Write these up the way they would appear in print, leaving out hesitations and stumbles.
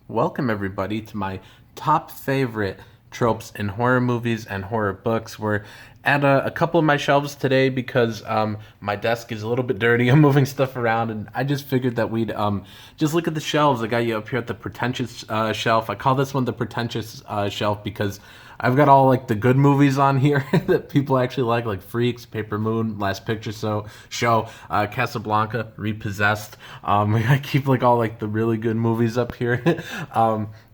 Welcome, everybody, to my top favorite tropes in horror movies and horror books. We're at a couple of my shelves today because my desk is a little bit dirty. I'm moving stuff around, and I just figured that we'd just look at the shelves. I got you up here at the pretentious shelf. I call this one the pretentious shelf because I've got all like the good movies on here that people actually like Freaks, Paper Moon, Last Picture Show, Casablanca, Repossessed. I keep like all like the really good movies up here.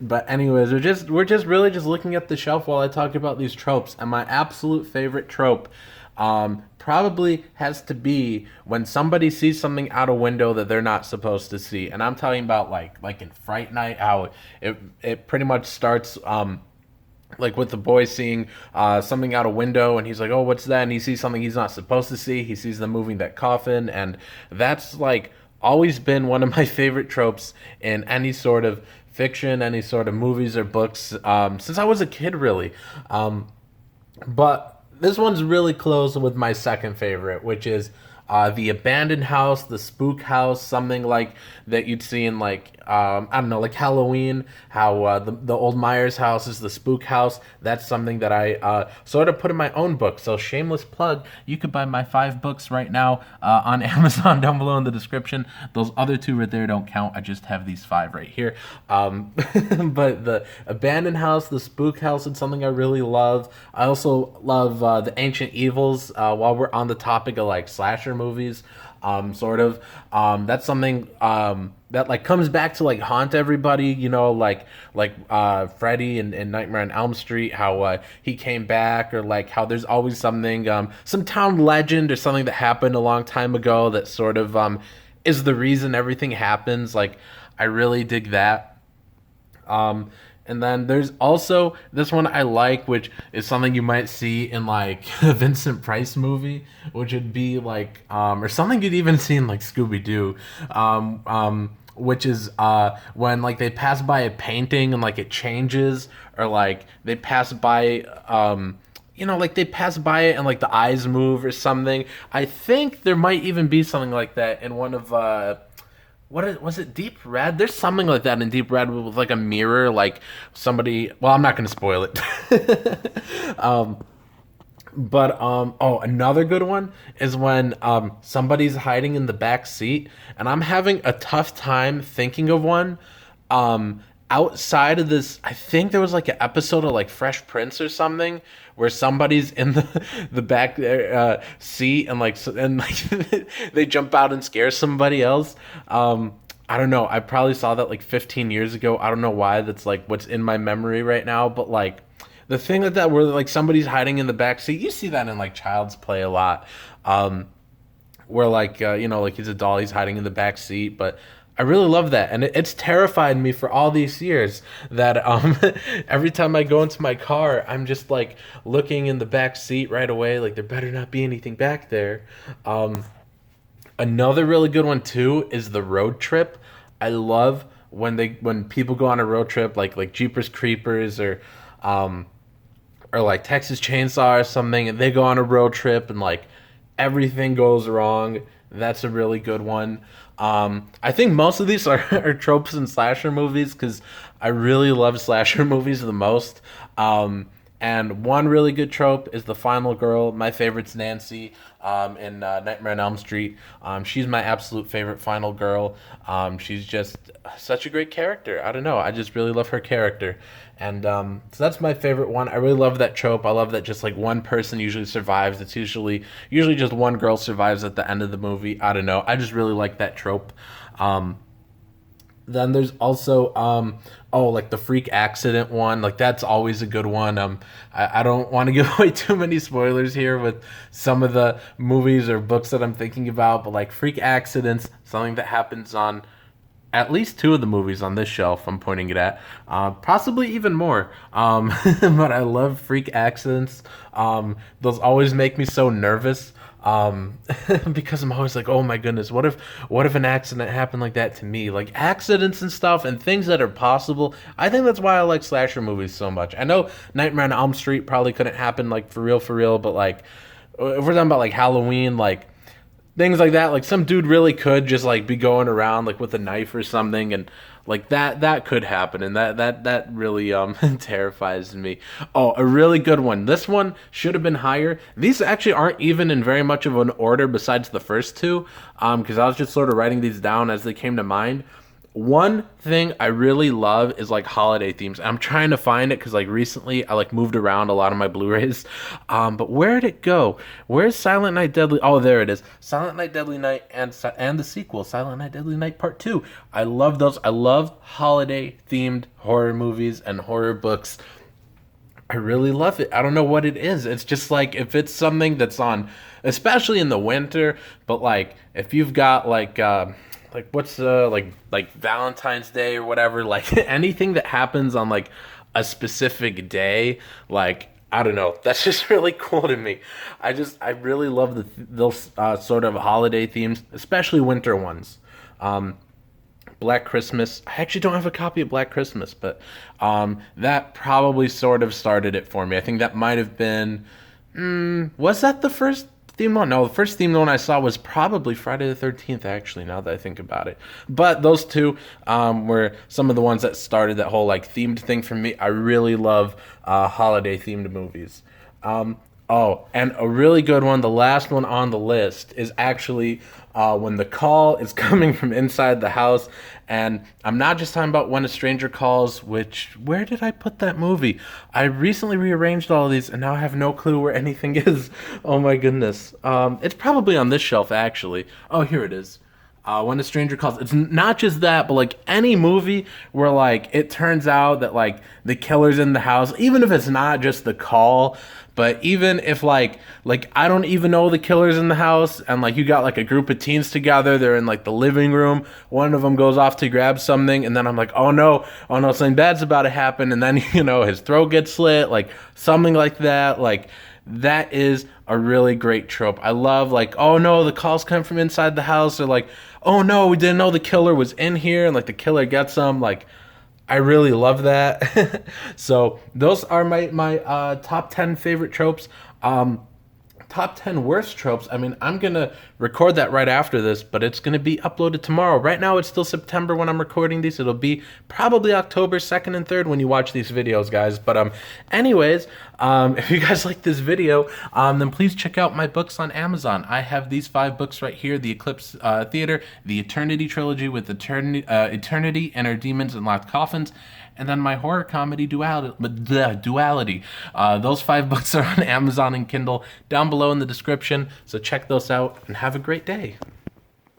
But anyways, we're just really just looking at the shelf while I talk about these tropes. And my absolute favorite trope probably has to be when somebody sees something out a window that they're not supposed to see. And I'm talking about like in Fright Night, how it pretty much starts. Like with the boy seeing something out a window, and he's like, "Oh, what's that?" And he sees something he's not supposed to see. He sees them moving that coffin, and that's like always been one of my favorite tropes in any sort of fiction, any sort of movies or books since I was a kid, really. But this one's really close with my second favorite, which is the abandoned house, the spook house, something like that you'd see in like I don't know, like Halloween. How the old Myers house is the spook house. That's something that I sort of put in my own book. So shameless plug, you could buy my 5 books right now on Amazon down below in the description. Those other 2 right there don't count. I just have these 5 right here. But the abandoned house, the spook house, it's something I really love. I also love the ancient evils. While we're on the topic of like slasher movies, sort of, that's something that like comes back to like haunt everybody. You know, like Freddy in Nightmare on Elm Street, how he came back, or like how there's always something, some town legend or something that happened a long time ago that sort of is the reason everything happens. Like I really dig that. And then there's also this one I like, which is something you might see in like a Vincent Price movie, which would be like, or something you'd even see in like Scooby Doo, which is when like they pass by a painting and like it changes, or like they pass by, like they pass by it and like the eyes move or something. I think there might even be something like that in one of was it Deep Red? There's something like that in Deep Red with like a mirror, like somebody. Well, I'm not going to spoil it. But another good one is when somebody's hiding in the back seat, and I'm having a tough time thinking of one. Outside of this, I think there was like an episode of like Fresh Prince or something where somebody's in the back seat, and like they jump out and scare somebody else. I don't know. I probably saw that like 15 years ago. I don't know why. That's like what's in my memory right now. But like the thing that where like somebody's hiding in the back seat, you see that in like Child's Play a lot. Where like like he's a doll, he's hiding in the back seat, but I really love that, and it's terrified me for all these years that every time I go into my car, I'm just like looking in the back seat right away, like there better not be anything back there. Another really good one too is the road trip. I love when people go on a road trip, like Jeepers Creepers, or like Texas Chainsaw or something, and they go on a road trip and like everything goes wrong. That's a really good one. I think most of these are tropes in slasher movies because I really love slasher movies the most. And one really good trope is the final girl. My favorite's Nancy in Nightmare on Elm Street. She's my absolute favorite final girl. She's just such a great character. I don't know. I just really love her character. And so that's my favorite one. I really love that trope. I love that just like one person usually survives. It's usually just one girl survives at the end of the movie. I don't know. I just really like that trope. Then there's also like the freak accident one. Like that's always a good one. I don't want to give away too many spoilers here with some of the movies or books that I'm thinking about, but like freak accidents, something that happens on at least 2 of the movies on this shelf I'm pointing it at, possibly even more. But I love freak accidents. Those always make me so nervous. Because I'm always like, oh my goodness, what if an accident happened like that to me? Like accidents and stuff and things that are possible. I think that's why I like slasher movies so much. I know Nightmare on Elm Street probably couldn't happen like for real, but like if we're talking about like Halloween, like things like that, like some dude really could just like be going around like with a knife or something, and Like that could happen, and that really terrifies me. Oh, a really good one. This one should have been higher. These actually aren't even in very much of an order besides the first two, because I was just sort of writing these down as they came to mind. One thing I really love is like holiday themes. I'm trying to find it because like recently I like moved around a lot of my Blu-rays. But where'd it go? Where's Silent Night Deadly? Oh, there it is. Silent Night Deadly Night and the sequel, Silent Night Deadly Night Part 2. I love those. I love holiday themed horror movies and horror books. I really love it. I don't know what it is. It's just like if it's something that's on, especially in the winter, but like if you've got like what's like Valentine's Day or whatever, like anything that happens on like a specific day, like I don't know, that's just really cool to me. I really love those sort of holiday themes, especially winter ones. Black Christmas. I actually don't have a copy of Black Christmas, but that probably sort of started it for me. I think that might have been. Was that the first theme one? No, the first theme one I saw was probably Friday the 13th, actually, now that I think about it. But those two were some of the ones that started that whole like themed thing for me. I really love holiday themed movies. Oh, and a really good one, the last one on the list, is actually when the call is coming from inside the house. And I'm not just talking about When a Stranger Calls, which, where did I put that movie? I recently rearranged all of these, and now I have no clue where anything is. Oh my goodness. It's probably on this shelf, actually. Oh, here it is. When a Stranger Calls. It's not just that, but like any movie where like it turns out that like the killer's in the house, even if it's not just the call, but even if like I don't even know the killer's in the house, and like you got like a group of teens together, they're in like the living room, one of them goes off to grab something, and then I'm like, oh no, something bad's about to happen, and then his throat gets slit, like something like that, like. That is a really great trope. I love like, oh no, the calls come from inside the house, or like, oh no, we didn't know the killer was in here, and like the killer gets them. Like, I really love that. So those are my top 10 favorite tropes. Top 10 worst tropes. I mean, I'm going to record that right after this, but it's going to be uploaded tomorrow. Right now, it's still September when I'm recording these. It'll be probably October 2nd and 3rd when you watch these videos, guys. But anyways, if you guys like this video, then please check out my books on Amazon. I have these 5 books right here: The Eclipse Theater, The Eternity Trilogy with Eternity, Inner Demons, and Locked Coffins, and then my horror comedy Duality. Those 5 books are on Amazon and Kindle down below in the description, so check those out and have a great day.